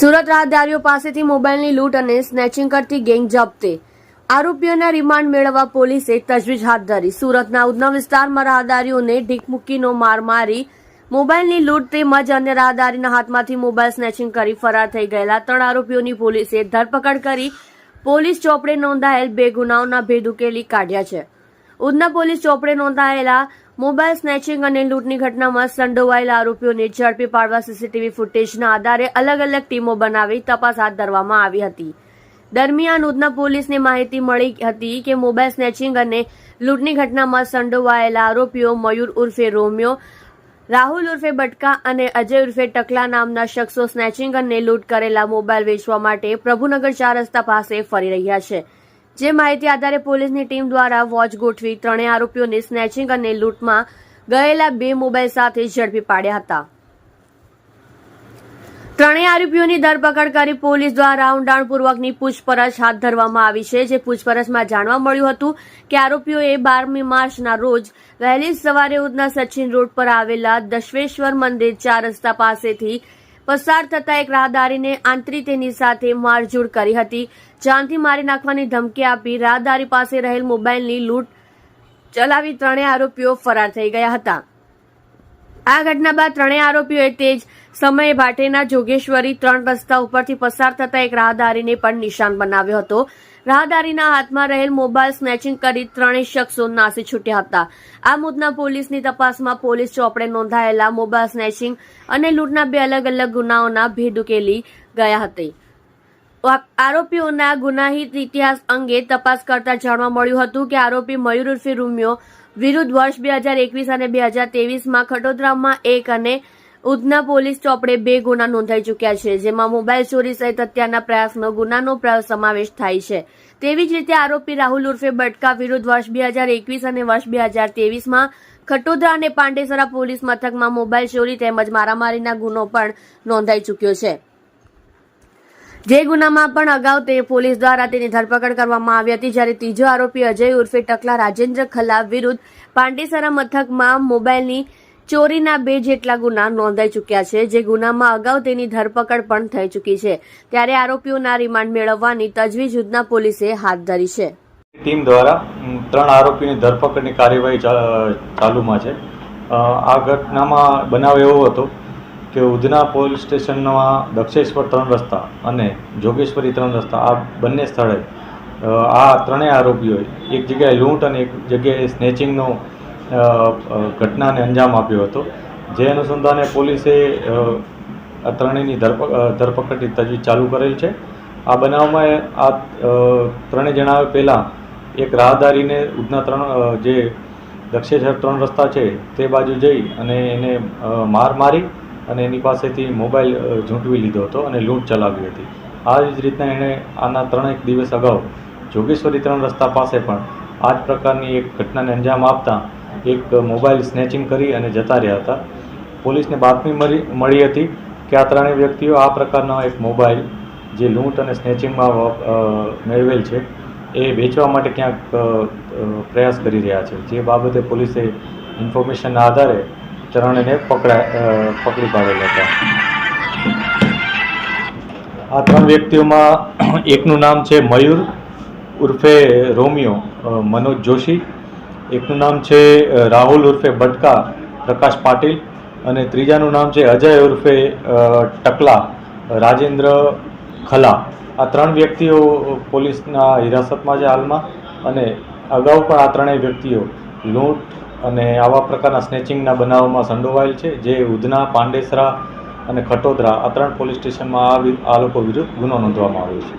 સુરત રાહદારીઓ પાસેથી મોબાઈલની લૂંટ અને સ્નેચિંગ કરતી ગેંગ જપ્તે. આરોપીઓના રિમાન્ડ મેળવવા પોલીસે તજવીજ હાથ ધરી. સુરતના ઉધના વિસ્તારમાં રાહદારીઓને ઢીકમુક્કીનો માર મારી મોબાઈલની લૂંટ તેમજ અન્ય રાહદારીના હાથમાંથી મોબાઈલ સ્નેચિંગ કરી ફરાર થઈ ગયેલા 3 આરોપીઓની પોલીસે ધરપકડ કરી પોલીસ ચોપડે નોંધાયેલ 2 ગુનાઓના ભેદ ઉકેલી કાઢ્યા છે. ઉધના પોલીસ ચોપડે નોંધાયેલા મોબાઈલ સ્નેચિંગ અને લૂંટની ઘટનામાં સંડોવાયેલા આરોપીઓને ઝડપી પાડવા સીસીટીવી ફૂટેજના આધારે અલગ અલગ ટીમો બનાવી તપાસ હાથ ધરવામાં આવી હતી. દરમિયાન ઉધના પોલીસને માહિતી મળી હતી કે મોબાઈલ સ્નેચિંગ અને લૂંટની ઘટનામાં સંડોવાયેલા આરોપીઓ મયુર ઉર્ફે રોમિયો, રાહુલ ઉર્ફે બટકા અને અજય ઉર્ફે ટકલા નામના શખ્સો સ્નેચિંગ અને લૂંટ કરેલા મોબાઈલ વેચવા માટે પ્રભુનગર 4 રસ્તા પાસે ફરી રહ્યા છે. જે માહિતી આધારે પોલીસની ટીમ દ્વારા વોચ ગોઠવી 3 આરોપીઓને સ્નેચિંગ અને લૂંટમાં ગયેલા 2 મોબાઈલ સાથે ઝડપી પાડ્યા હતા. 3 આરોપીઓની ધરપકડ કરી પોલીસ દ્વારા ઊંડાણપૂર્વકની પૂછપરછ હાથ ધરવામાં આવી છે. જે પૂછપરછમાં જાણવા મળ્યું હતું કે આરોપીઓએ 12મી માર્ચના રોજ વહેલી સવારે ઉધના સચિન રોડ પર આવેલા દશવેશ્વર મંદિર 4 રસ્તા પાસેથી પસાર થતા એક રાહદારીને આંતરી તેની સાથે મારઝૂડ કરી હતી. જાનથી મારી નાખવાની ધમકી આપી રાહદારી પાસે રહેલ મોબાઈલની લૂંટ ચલાવી 3 આરોપીઓ ફરાર થઈ ગયા હતા. આ ઘટના બાદ 3 આરોપીઓએ તે જ સમયે ભાટેના જોગેશ્વરી 3 રસ્તા ઉપરથી પસાર થતા એક રાહદારીને પણ નિશાન બનાવ્યો હતો. રાહદારીના હાથમાં રહેલ મોબાઈલ સ્નેચિંગ કરી 3 શખ્સો નાસી છૂટ્યા હતા. આ મુદ્દના પોલીસની તપાસમાં પોલીસ ચોપડે નોંધાયેલા મોબાઈલ સ્નેચિંગ અને લૂંટના 2 અલગ અલગ ગુનાઓના ભેદ ઉકેલી ગયા હતા. આરોપીઓના ગુનાહિત ઇતિહાસ અંગે તપાસ કરતા જાણવા મળ્યું હતું કે આરોપી મયુર ઉર્ફે રોમિયો વિરુદ્ધ વર્ષ 2021 અને 2023માં ખટોદરામાં 1 અને ઉધના પોલીસ ચોપડે 2 ગુના નોંધાઈ ચૂક્યા છે. જેમાં મોબાઈલ ચોરી સહિત હત્યાના પ્રયાસનો ગુનાનો સમાવેશ થાય છે. તેવી જ રીતે આરોપી રાહુલ ઉર્ફે બટકા વિરુદ્ધ વર્ષ 2021 અને વર્ષ 2023માં ખટોદરા અને પાંડેસરા પોલીસ મથકમાં મોબાઈલ ચોરી તેમજ મારામારીના ગુનો પણ નોંધાઈ ચૂક્યો છે. જે ગુનામાં પણ અગાઉ તે પોલીસ દ્વારા તેની ધરપકડ કરવામાં આવી હતી. જ્યારે ત્રીજો આરોપી અજય ઉર્ફે ટકલા રાજેન્દ્ર ખલા વિરુદ્ધ પાંડેસરા મથકમાં મોબાઈલની ચોરીના 2 જેટલા ગુના નોંધાઈ ચૂક્યા છે. જે ગુનામાં અગાઉ તેની ધરપકડ પણ થઈ ચૂકી છે. ત્યારે આરોપીઓના રિમાન્ડ મેળવવાની તજવીજ ઉધના પોલીસે હાથ ધરી છે. ટીમ દ્વારા 3 આરોપીની ધરપકડની કાર્યવાહી ચાલુમાં છે. આ ઘટનામાં બનાવ એવો હતો કે ઉધના પોલીસ સ્ટેશનમાં દક્ષેશ્વર 3 રસ્તા અને જોગેશ્વરી 3 રસ્તા આ બંને સ્થળે આ 3 આરોપીઓએ એક જગ્યાએ લૂંટ અને એક જગ્યાએ સ્નેચિંગનો ઘટનાને અંજામ આપ્યો હતો. જે અનુસંધાને પોલીસે આ 3ની ધરપકડની તજવીજ ચાલુ કરેલ છે. આ બનાવમાં આ 3 જણાએ પહેલાં એક રાહદારીને ઉધના જે દક્ષેશ્વર 3 રસ્તા છે તે બાજુ જઈ અને એને માર મારી અને એની પાસેથી મોબાઈલ ઝૂંટવી લીધો હતો અને લૂંટ ચલાવી હતી. આ જ રીતના એણે આના 3 દિવસ અગાઉ જોગેશ્વરી 3 રસ્તા પાસે પણ આ જ પ્રકારની એક ઘટનાને અંજામ આપતા એક મોબાઈલ સ્નેચિંગ કરી અને જતા રહ્યા હતા. પોલીસને બાતમી મળી હતી કે આ 3 વ્યક્તિઓ આ પ્રકારનો એક મોબાઈલ જે લૂંટ અને સ્નેચિંગમાં મેળવેલ છે એ વેચવા માટે ક્યાંક પ્રયાસ કરી રહ્યા છે. જે બાબતે પોલીસે ઇન્ફોર્મેશનના આધારે 3ને પકડી પાડેલ હતા. આ 3 વ્યક્તિઓમાં એકનું નામ છે મયુર ઉર્ફે રોમિયો મનોજ જોશી, એકનું નામ છે રાહુલ ઉર્ફે બટકા પ્રકાશ પાટીલ અને ત્રીજાનું નામ છે અજય ઉર્ફે ટકલા રાજેન્દ્ર ખલા. આ 3 વ્યક્તિઓ પોલીસના હિરાસતમાં છે હાલમાં અને અગાઉ પણ આ 3 વ્યક્તિઓ લૂંટ અને આવા પ્રકારના સ્નેચિંગના બનાવોમાં સંડોવાયેલ છે. જે ઉધના, પાંડેસરા અને ખટોદરા આ 3 પોલીસ સ્ટેશનમાં આ લોકો વિરુદ્ધ ગુનો નોંધવામાં આવ્યો છે.